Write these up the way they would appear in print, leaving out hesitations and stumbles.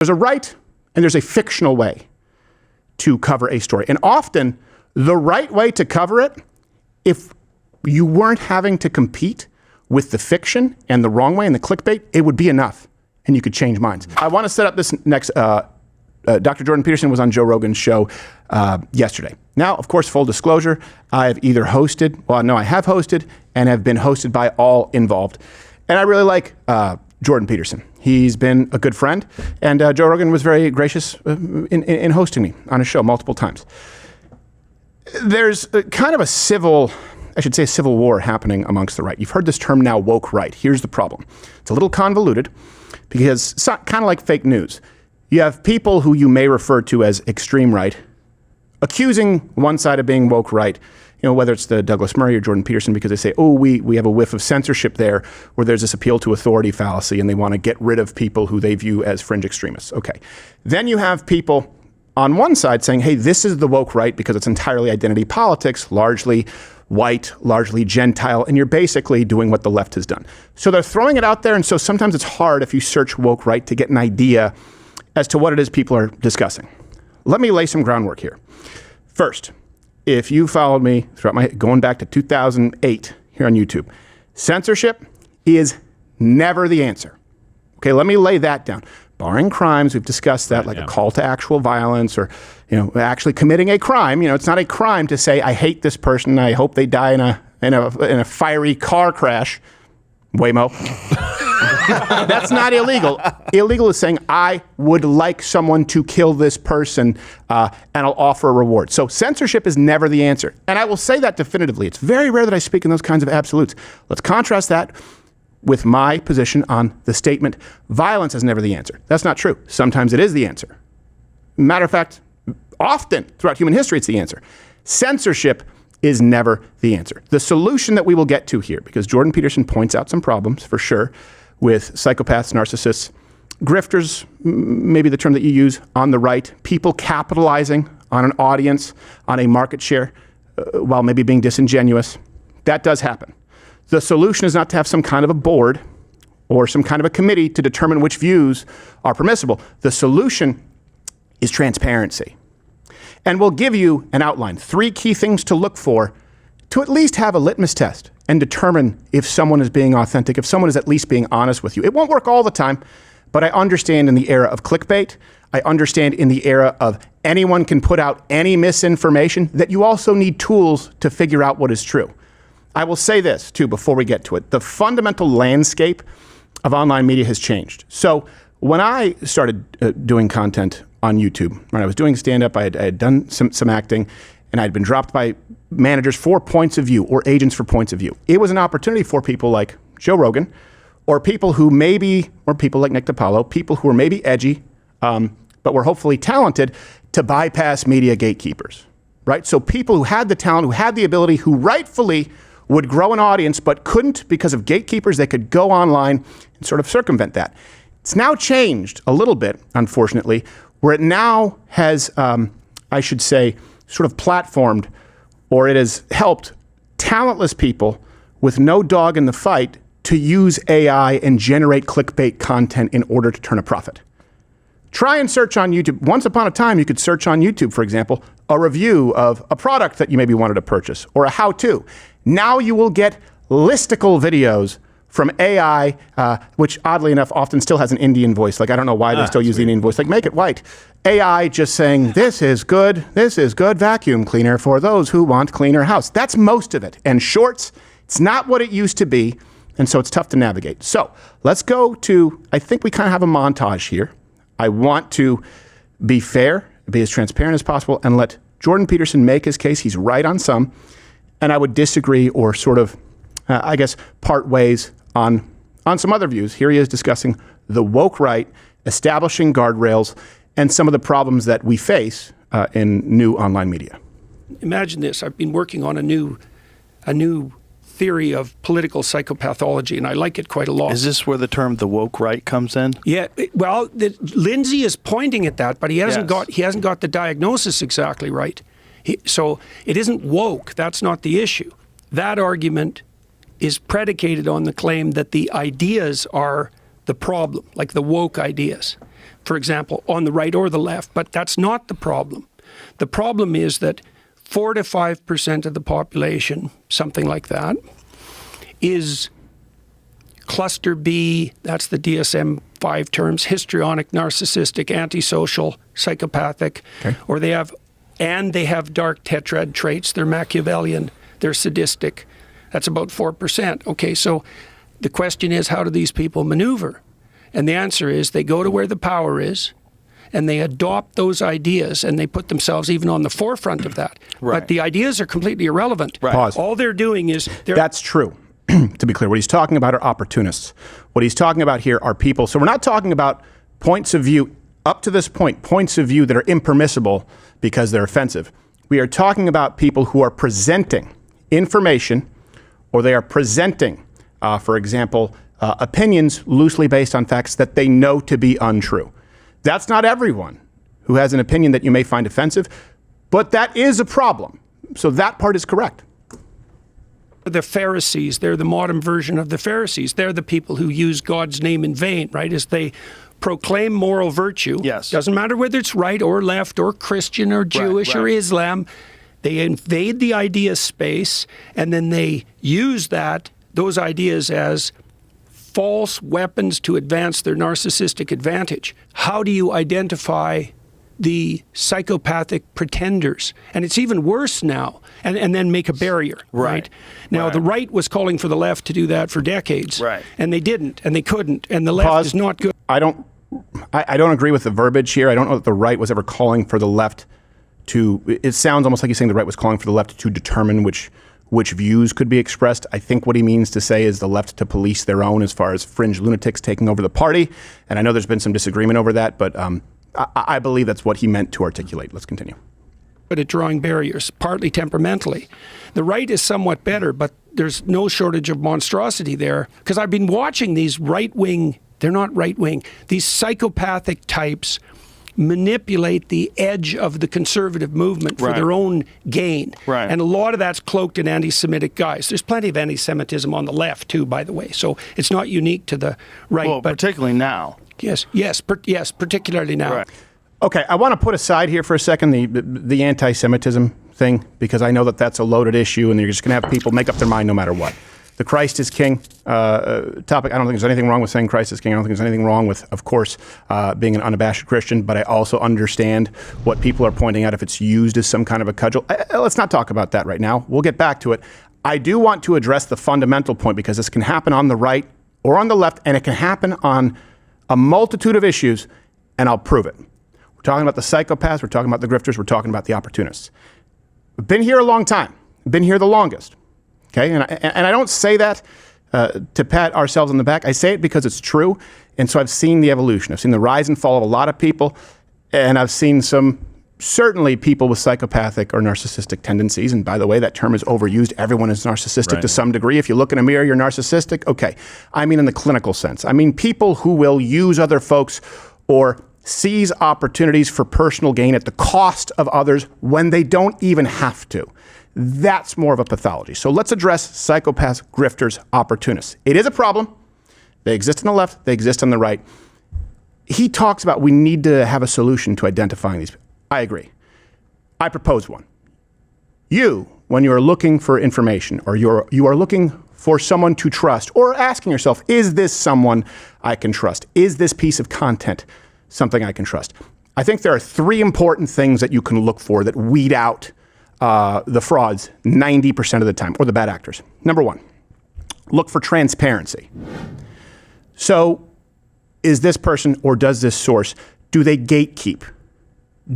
There's a right and there's a fictional way to cover a story. And often the right way to cover it, if you weren't having to compete with the fiction and the wrong way and the clickbait, it would be enough and you could change minds. I want to set up this next, Dr. Jordan Peterson was on Joe Rogan's show yesterday. Now, of course, full disclosure, I've either hosted, well, no, I have hosted and have been hosted by all involved. And I really like Jordan Peterson. He's been a good friend, and Joe Rogan was very gracious in hosting me on his show multiple times. There's kind of a civil war happening amongst the right. You've heard this term now, woke right. Here's the problem. It's a little convoluted because it's kind of like fake news. You have people who you may refer to as extreme right accusing one side of being woke right, you know, whether it's the Douglas Murray or Jordan Peterson, because they say, oh, we have a whiff of censorship there, where there's this appeal to authority fallacy and they want to get rid of people who they view as fringe extremists. Okay. Then you have people on one side saying, hey, this is the woke right because it's entirely identity politics, largely white, largely Gentile, and you're basically doing what the left has done. So they're throwing it out there, and so sometimes it's hard if you search woke right to get an idea as to what it is people are discussing. Let me lay some groundwork here. First, if you followed me throughout going back to 2008 here on YouTube, censorship is never the answer. Okay, let me lay that down. Barring crimes, we've discussed that, like a call to actual violence or, you know, actually committing a crime. You know, it's not a crime to say, I hate this person, I hope they die in a fiery car crash. Waymo. That's not illegal. Illegal is saying, I would like someone to kill this person and I'll offer a reward. So censorship is never the answer. And I will say that definitively. It's very rare that I speak in those kinds of absolutes. Let's contrast that with my position on the statement, violence is never the answer. That's not true. Sometimes it is the answer. Matter of fact, often throughout human history, it's the answer. Censorship is never the answer. The solution that we will get to here, because Jordan Peterson points out some problems for sure with psychopaths, narcissists, grifters, maybe the term that you use, on the right, people capitalizing on an audience, on a market share, while maybe being disingenuous. That does happen. The solution is not to have some kind of a board or some kind of a committee to determine which views are permissible. The solution is transparency. And we'll give you an outline, 3 key things to look for to at least have a litmus test and determine if someone is being authentic, if someone is at least being honest with you. It won't work all the time, but I understand in the era of clickbait, I understand in the era of anyone can put out any misinformation, that you also need tools to figure out what is true. I will say this too before we get to it. The fundamental landscape of online media has changed. So when I started doing content on YouTube, when I was doing stand-up, I had done some acting, and I'd been dropped by managers for points of view or agents for points of view. It was an opportunity for people like Joe Rogan, or people who maybe, or people like Nick DiPaolo, people who were maybe edgy, but were hopefully talented, to bypass media gatekeepers, right? So people who had the talent, who had the ability, who rightfully would grow an audience, but couldn't because of gatekeepers, they could go online and sort of circumvent that. It's now changed a little bit, unfortunately, where it now has, I should say, sort of platformed, or it has helped talentless people with no dog in the fight to use AI and generate clickbait content in order to turn a profit. Try and search on YouTube. Once upon a time, you could search on YouTube, for example, a review of a product that you maybe wanted to purchase or a how-to. Now you will get listicle videos from AI, which oddly enough often still has an Indian voice. Like, I don't know why they still use the Indian voice. Like, make it white. AI just saying, this is good vacuum cleaner for those who want cleaner house. That's most of it. And shorts, it's not what it used to be. And so it's tough to navigate. So let's go to, I think we kind of have a montage here. I want to be fair, be as transparent as possible, and let Jordan Peterson make his case. He's right on some. And I would disagree or sort of, I guess, part ways on some other views. Here he is discussing the woke right, establishing guardrails, and some of the problems that we face in new online media. Imagine this. I've been working on a new theory of political psychopathology, and I like it quite a lot. Is this where the term the woke right comes in? Yeah, well, Lindsay is pointing at that, but he hasn't got the diagnosis exactly right. So it isn't woke. That's not the issue. That argument is predicated on the claim that the ideas are the problem, like the woke ideas, for example, on the right or the left. But that's not the problem. The problem is that 4 to 5% of the population, something like that, is cluster B, that's the DSM-5 terms, histrionic, narcissistic, antisocial, psychopathic, or they have dark tetrad traits. They're Machiavellian, they're sadistic. That's about 4%. Okay, so the question is, how do these people maneuver? And the answer is they go to where the power is, and they adopt those ideas, and they put themselves even on the forefront of that. Right. But the ideas are completely irrelevant. Right. Pause. All they're doing is... That's true. To be clear, what he's talking about are opportunists. What he's talking about here are people. So we're not talking about points of view, up to this point, points of view that are impermissible because they're offensive. We are talking about people who are presenting information, or they are presenting, for example, opinions loosely based on facts that they know to be untrue. That's not everyone who has an opinion that you may find offensive, but that is a problem. So that part is correct. The Pharisees, they're the modern version of the Pharisees. They're the people who use God's name in vain, right? As they proclaim moral virtue. Yes. Doesn't matter whether it's right or left or Christian or Jewish or Islam. They invade the idea space, and then they use those ideas as false weapons to advance their narcissistic advantage. How do you identify the psychopathic pretenders? And it's even worse now, and then make a barrier, right? Now, the right was calling for the left to do that for decades, and they didn't, and they couldn't, and the left is not good. I don't agree with the verbiage here. I don't know that the right was ever calling for the left to, it sounds almost like he's saying the right was calling for the left to determine which views could be expressed. I think what he means to say is the left to police their own as far as fringe lunatics taking over the party. And I know there's been some disagreement over that, but I believe that's what he meant to articulate. Let's continue. But at drawing barriers, partly temperamentally. The right is somewhat better, but there's no shortage of monstrosity there. Because I've been watching these right-wing, they're not right-wing, these psychopathic types manipulate the edge of the conservative movement for their own gain. And a lot of that's cloaked in anti-Semitic guys. There's plenty of anti-Semitism on the left too, by the way. So it's not unique to the right. Well, but particularly now. Yes, particularly now. Right. Okay, I want to put aside here for a second the anti-Semitism thing, because I know that that's a loaded issue, and you're just going to have people make up their mind no matter what. The Christ is King topic, I don't think there's anything wrong with saying Christ is King. I don't think there's anything wrong with, of course, being an unabashed Christian, but I also understand what people are pointing out if it's used as some kind of a cudgel. Let's not talk about that right now. We'll get back to it. I do want to address the fundamental point, because this can happen on the right or on the left, and it can happen on a multitude of issues, and I'll prove it. We're talking about the psychopaths, we're talking about the grifters, we're talking about the opportunists. We've been here a long time, been here the longest, okay? And I don't say that to pat ourselves on the back. I say it because it's true, and so I've seen the evolution. I've seen the rise and fall of a lot of people, and I've seen certainly people with psychopathic or narcissistic tendencies, and by the way, that term is overused. Everyone is narcissistic to some degree. If you look in a mirror, you're narcissistic. Okay, I mean in the clinical sense. I mean people who will use other folks or seize opportunities for personal gain at the cost of others when they don't even have to. That's more of a pathology. So let's address psychopaths, grifters, opportunists. It is a problem. They exist on the left, they exist on the right. He talks about we need to have a solution to identifying these. I agree. I propose one. You, when you're looking for information, or you are looking for someone to trust, or asking yourself, is this someone I can trust? Is this piece of content something I can trust? I think there are 3 important things that you can look for that weed out the frauds 90% of the time, or the bad actors. Number 1, look for transparency. So is this person, or does this source, do they gatekeep?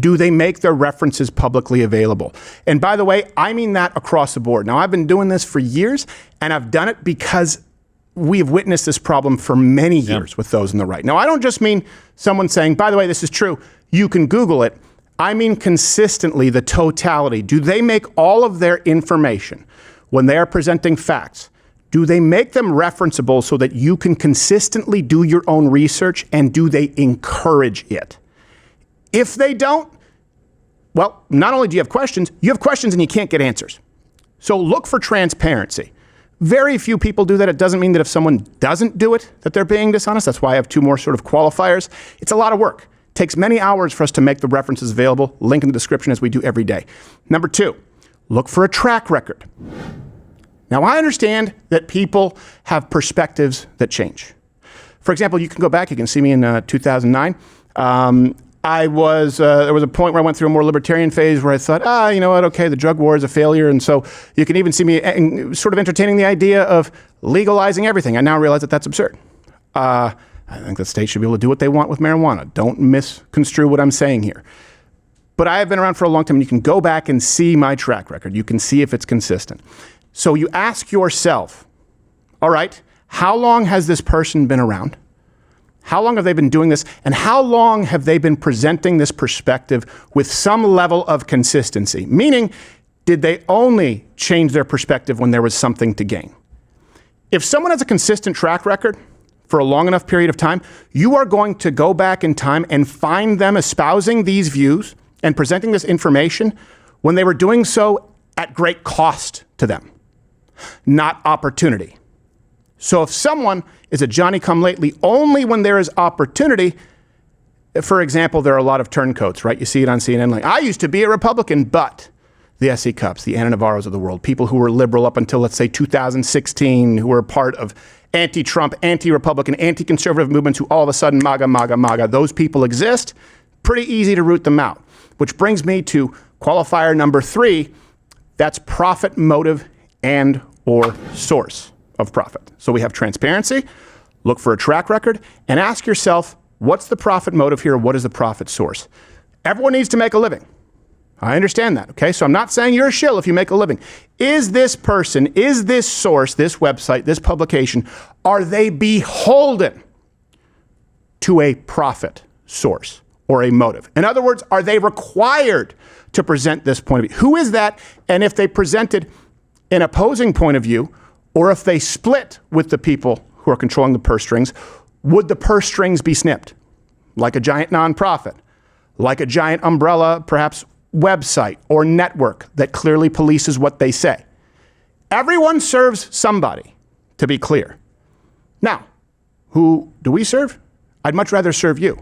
Do they make their references publicly available? And by the way, I mean that across the board. Now, I've been doing this for years, and I've done it because we've witnessed this problem for many years with those on the right. Now, I don't just mean someone saying, by the way, this is true, you can Google it. I mean consistently the totality. Do they make all of their information, when they are presenting facts, do they make them referenceable so that you can consistently do your own research, and do they encourage it? If they don't, well, not only do you have questions and you can't get answers. So look for transparency. Very few people do that. It doesn't mean that if someone doesn't do it, that they're being dishonest. That's why I have two more sort of qualifiers. It's a lot of work. It takes many hours for us to make the references available. Link in the description as we do every day. Number two, look for a track record. Now, I understand that people have perspectives that change. For example, you can go back, you can see me in 2009. There was a point where I went through a more libertarian phase where I thought, you know what, okay, the drug war is a failure. And so you can even see me sort of entertaining the idea of legalizing everything. I now realize that that's absurd. I think the state should be able to do what they want with marijuana. Don't misconstrue what I'm saying here. But I have been around for a long time, and you can go back and see my track record. You can see if it's consistent. So you ask yourself, all right, how long has this person been around? How long have they been doing this? And how long have they been presenting this perspective with some level of consistency? Meaning, did they only change their perspective when there was something to gain? If someone has a consistent track record for a long enough period of time, you are going to go back in time and find them espousing these views and presenting this information when they were doing so at great cost to them, not opportunity. So if someone is a Johnny-come-lately only when there is opportunity, for example, there are a lot of turncoats, right? You see it on CNN, like, I used to be a Republican, but the S.E. Cups, the Anna Navarros of the world, people who were liberal up until, let's say, 2016, who were part of anti-Trump, anti-Republican, anti-conservative movements who all of a sudden, MAGA, MAGA, MAGA, those people exist. Pretty easy to root them out. Which brings me to qualifier number 3, that's profit motive and or source of profit. So we have transparency, look for a track record, and ask yourself, what's the profit motive here? What is the profit source? Everyone needs to make a living. I understand that, okay? So I'm not saying you're a shill if you make a living. Is this person, is this source, this website, this publication, are they beholden to a profit source or a motive? In other words, are they required to present this point of view? Who is that? And if they presented an opposing point of view, or if they split with the people who are controlling the purse strings, would the purse strings be snipped? Like a giant nonprofit, like a giant umbrella, perhaps website or network that clearly polices what they say. Everyone serves somebody, to be clear. Now, who do we serve? I'd much rather serve you.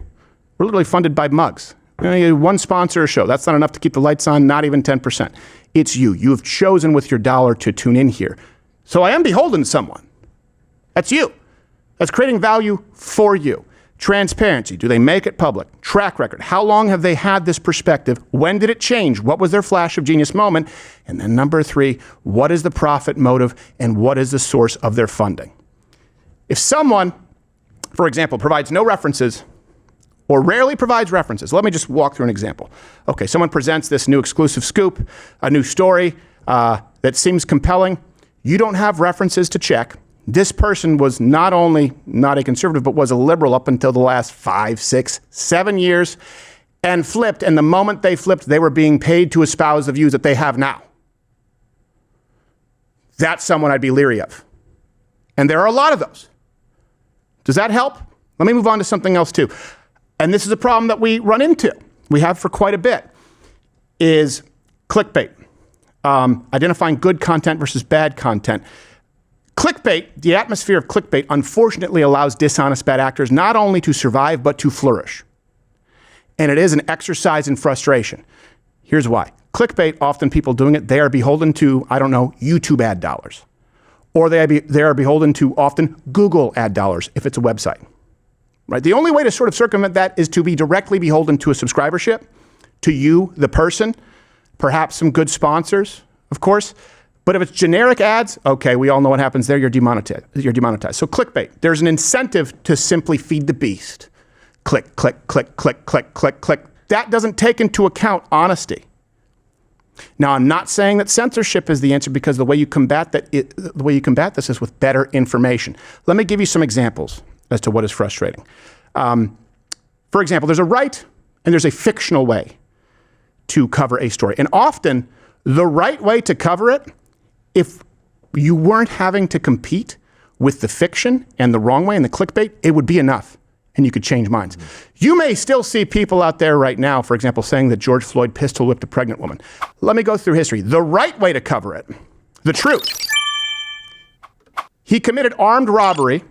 We're literally funded by mugs. One sponsor a show. That's not enough to keep the lights on, not even 10%. It's you. You have chosen with your dollar to tune in here. So I am beholden to someone. That's you. That's creating value for you. Transparency. Do they make it public? Track record. How long have they had this perspective? When did it change? What was their flash of genius moment? And then number 3, what is the profit motive and what is the source of their funding? If someone, for example, provides no references or rarely provides references, let me just walk through an example. Okay, someone presents this new exclusive scoop, a new story that seems compelling. You don't have references to check. This person was not only not a conservative, but was a liberal up until the last 5, 6, 7 years and flipped. And the moment they flipped, they were being paid to espouse the views that they have now. That's someone I'd be leery of. And there are a lot of those. Does that help? Let me move on to something else too. And this is a problem that we run into. We have for quite a bit, is clickbait. Identifying good content versus bad content. Clickbait, the atmosphere of clickbait, unfortunately allows dishonest bad actors not only to survive, but to flourish. And it is an exercise in frustration. Here's why. Clickbait, often people doing it, they are beholden to, I don't know, YouTube ad dollars. Or they are beholden to often Google ad dollars if it's a website. Right? The only way to sort of circumvent that is to be directly beholden to a subscribership, to you, the person, perhaps some good sponsors, of course. But if it's generic ads, okay, we all know what happens there. You're demonetized. So clickbait, there's an incentive to simply feed the beast. Click, click, click, click, click, click, click. That doesn't take into account honesty. Now, I'm not saying that censorship is the answer, because the way you combat this is with better information. Let me give you some examples as to what is frustrating. For example, there's a right and there's a fictional way to cover a story. And often the right way to cover it, if you weren't having to compete with the fiction and the wrong way and the clickbait, it would be enough and you could change minds. You may still see people out there right now, for example, saying that George Floyd pistol whipped a pregnant woman. Let me go through history. The right way to cover it, the truth, He committed armed robbery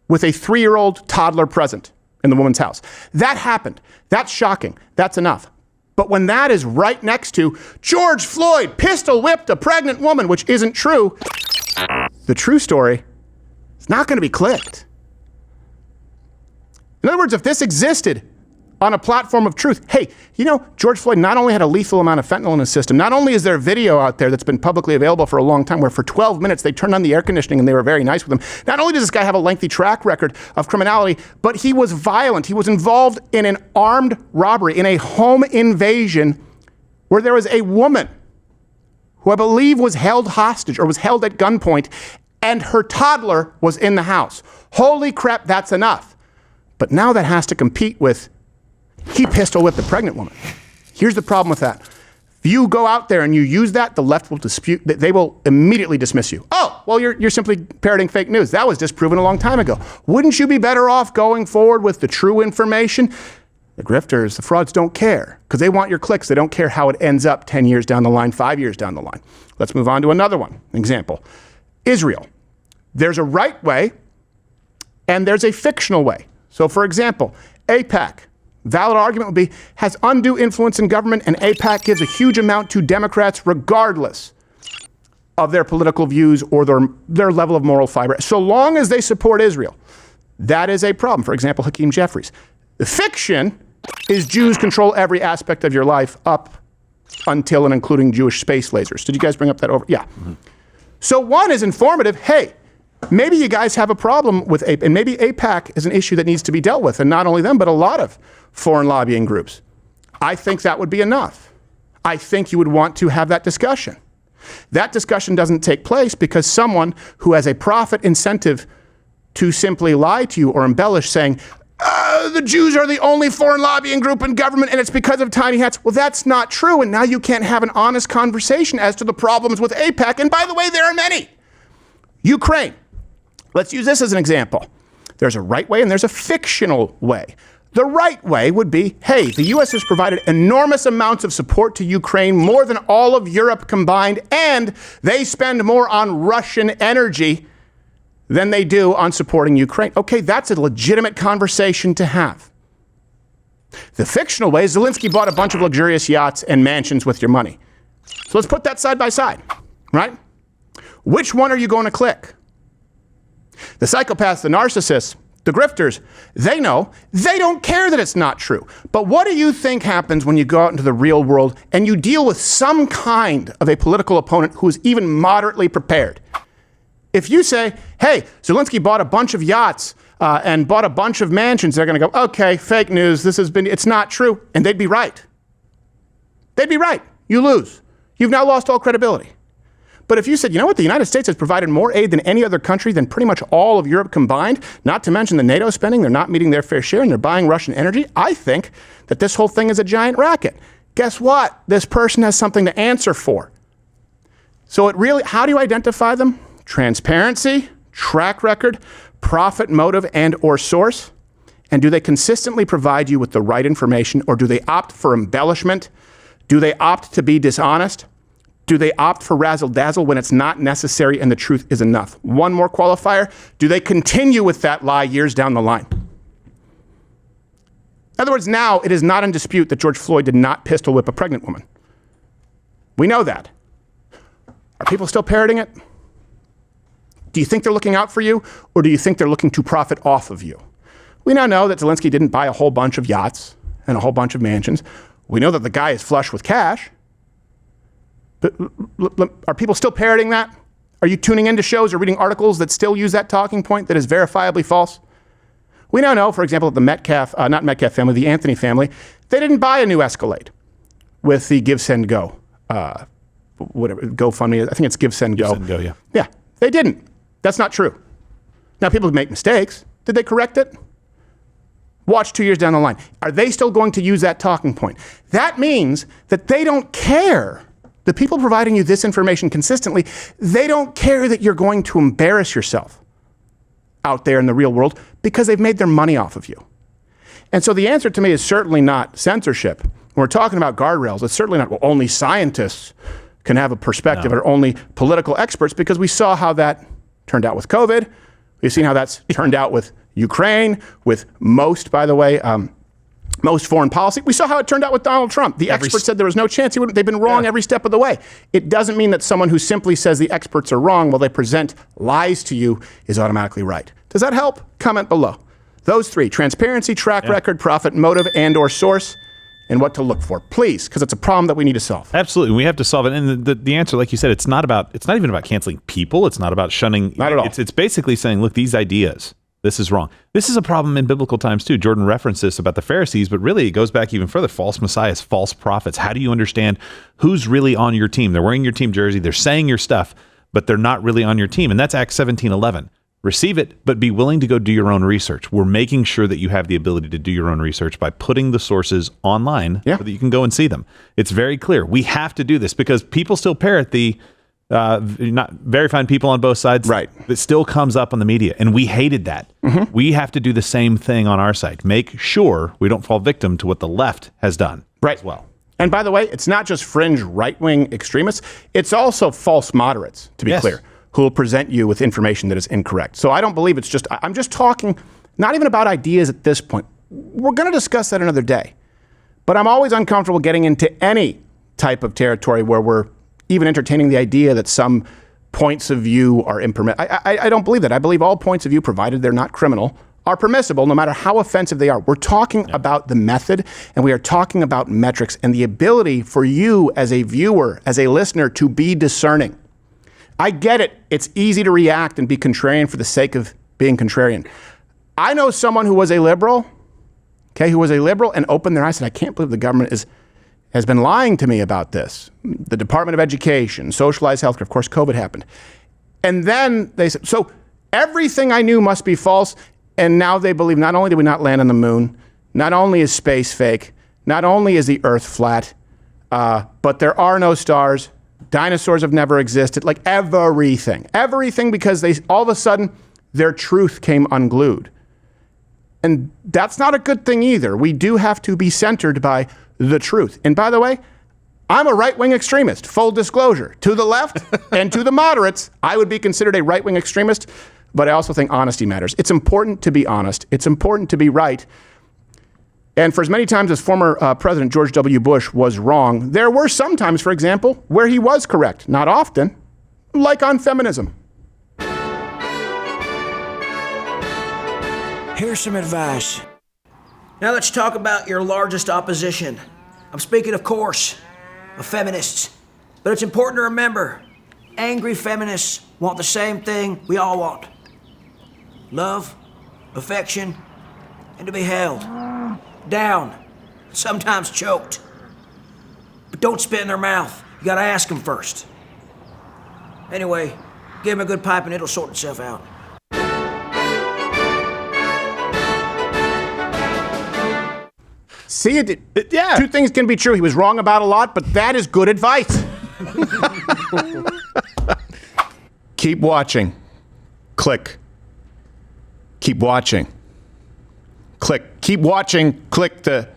with a 3-year-old toddler present in the woman's house. That happened. That's shocking. That's enough. But when that is right next to George Floyd pistol whipped a pregnant woman, which isn't true, the true story is not going to be clicked. In other words, if this existed on a platform of truth, hey, you know, George Floyd not only had a lethal amount of fentanyl in his system, not only is there a video out there that's been publicly available for a long time where for 12 minutes they turned on the air conditioning and they were very nice with him. Not only does this guy have a lengthy track record of criminality, but he was violent. He was involved in an armed robbery, in a home invasion where there was a woman who I believe was held hostage or was held at gunpoint, and her toddler was in the house. Holy crap, that's enough. But now that has to compete with he pistol whipped the pregnant woman. Here's the problem with that. If you go out there and you use that, the left will dispute, they will immediately dismiss you. Oh, well, you're simply parroting fake news. That was disproven a long time ago. Wouldn't you be better off going forward with the true information? The grifters, the frauds don't care because they want your clicks. They don't care how it ends up 10 years down the line, 5 years down the line. Let's move on to another one. Example, Israel. There's a right way and there's a fictional way. So for example, AIPAC. Valid argument would be, has undue influence in government, and AIPAC gives a huge amount to Democrats regardless of their political views or their level of moral fiber. So long as they support Israel, that is a problem. For example, Hakeem Jeffries. The fiction is Jews control every aspect of your life up until and including Jewish space lasers. Did you guys bring up that over? Yeah. Mm-hmm. So one is informative. Hey, maybe you guys have a problem with AIPAC, and maybe AIPAC is an issue that needs to be dealt with, and not only them, but a lot of foreign lobbying groups. I think that would be enough. I think you would want to have that discussion. That discussion doesn't take place because someone who has a profit incentive to simply lie to you or embellish saying, the Jews are the only foreign lobbying group in government and it's because of tiny hats. Well, that's not true, and now you can't have an honest conversation as to the problems with AIPAC, and by the way, there are many. Ukraine. Let's use this as an example. There's a right way and there's a fictional way. The right way would be, hey, the U.S. has provided enormous amounts of support to Ukraine, more than all of Europe combined, and they spend more on Russian energy than they do on supporting Ukraine. Okay, that's a legitimate conversation to have. The fictional way is Zelensky bought a bunch of luxurious yachts and mansions with your money. So let's put that side by side, right? Which one are you going to click? The psychopaths, the narcissists, the grifters, they know, they don't care that it's not true. But what do you think happens when you go out into the real world and you deal with some kind of a political opponent who is even moderately prepared? If you say, hey, Zelensky bought a bunch of yachts and bought a bunch of mansions, they're going to go, okay, fake news, it's not true. And they'd be right. They'd be right. You lose. You've now lost all credibility. But if you said, you know what, the United States has provided more aid than any other country than pretty much all of Europe combined, not to mention the NATO spending, they're not meeting their fair share and they're buying Russian energy, I think that this whole thing is a giant racket. Guess what? This person has something to answer for. So it really, how do you identify them? Transparency, track record, profit motive and or source. And do they consistently provide you with the right information, or do they opt for embellishment? Do they opt to be dishonest? Do they opt for razzle-dazzle when it's not necessary and the truth is enough? One more qualifier, do they continue with that lie years down the line? In other words, now it is not in dispute that George Floyd did not pistol whip a pregnant woman. We know that. Are people still parroting it? Do you think they're looking out for you, or do you think they're looking to profit off of you? We now know that Zelensky didn't buy a whole bunch of yachts and a whole bunch of mansions. We know that the guy is flush with cash. But are people still parroting that? Are you tuning into shows or reading articles that still use that talking point that is verifiably false? We now know, for example, that the not Metcalf family, the Anthony family, they didn't buy a new Escalade with the Give, Send, Go, whatever, GoFundMe. I think it's Give, Send, Go. Give, Send, Go, yeah. Yeah, they didn't. That's not true. Now, people make mistakes. Did they correct it? Watch 2 years down the line. Are they still going to use that talking point? That means that they don't care. The people providing you this information consistently, they don't care that you're going to embarrass yourself out there in the real world because they've made their money off of you. And so the answer to me is certainly not censorship. When we're talking about guardrails, it's certainly not, well, only scientists can have a perspective or only political experts, because we saw how that turned out with COVID. We've seen how that's turned out with Ukraine, with most, by the way, most foreign policy. We saw how it turned out with Donald Trump. The experts said there was no chance. They've been wrong every step of the way. It doesn't mean that someone who simply says the experts are wrong while they present lies to you is automatically right. Does that help? Comment below. Those three: transparency, track record, profit, motive, and or source, and what to look for. Please, because it's a problem that we need to solve. Absolutely. We have to solve it. And the answer, like you said, it's not even about canceling people. It's not about shunning. Not at all. It's basically saying, look, these ideas, this is wrong. This is a problem in biblical times too. Jordan referenced this about the Pharisees, but really it goes back even further. False messiahs, false prophets. How do you understand who's really on your team? They're wearing your team jersey. They're saying your stuff, but they're not really on your team. And that's Acts 17:11. Receive it, but be willing to go do your own research. We're making sure that you have the ability to do your own research by putting the sources online so that you can go and see them. It's very clear. We have to do this because people still parrot the not verifying people on both sides. Right. That still comes up on the media, and we hated that. Mm-hmm. We have to do the same thing on our side. Make sure we don't fall victim to what the left has done as well. And by the way, it's not just fringe right-wing extremists. It's also false moderates, to be clear, who will present you with information that is incorrect. So I don't believe it's just, I'm just talking not even about ideas at this point. We're going to discuss that another day. But I'm always uncomfortable getting into any type of territory where we're even entertaining the idea that some points of view are impermissible. I don't believe that. I believe all points of view, provided they're not criminal, are permissible no matter how offensive they are. We're talking about the method, and we are talking about metrics and the ability for you as a viewer, as a listener, to be discerning. I get it. It's easy to react and be contrarian for the sake of being contrarian. I know someone who was a liberal, and opened their eyes and said, I can't believe the government has been lying to me about this. The Department of Education, socialized healthcare, of course, COVID happened. And then they said, so everything I knew must be false. And now they believe not only did we not land on the moon, not only is space fake, not only is the earth flat, but there are no stars. Dinosaurs have never existed, like everything, because all of a sudden their truth came unglued. And that's not a good thing either. We do have to be centered by the truth. And by the way, I'm a right-wing extremist, full disclosure. To the left and to the moderates, I would be considered a right-wing extremist, but I also think honesty matters. It's important to be honest. It's important to be right. And for as many times as former President George W. Bush was wrong, there were some times, for example, where he was correct. Not often, like on feminism. Here's some advice. Now let's talk about your largest opposition. I'm speaking, of course, of feminists. But it's important to remember, angry feminists want the same thing we all want. Love, affection, and to be held down, sometimes choked. But don't spit in their mouth. You gotta ask them first. Anyway, give them a good pipe and it'll sort itself out. See, two things can be true. He was wrong about a lot, but that is good advice. Keep watching. Click. Keep watching. Click. Keep watching. Click the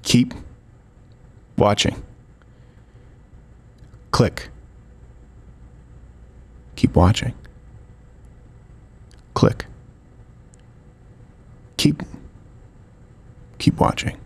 keep watching. Click. Keep watching. Click. Keep watching.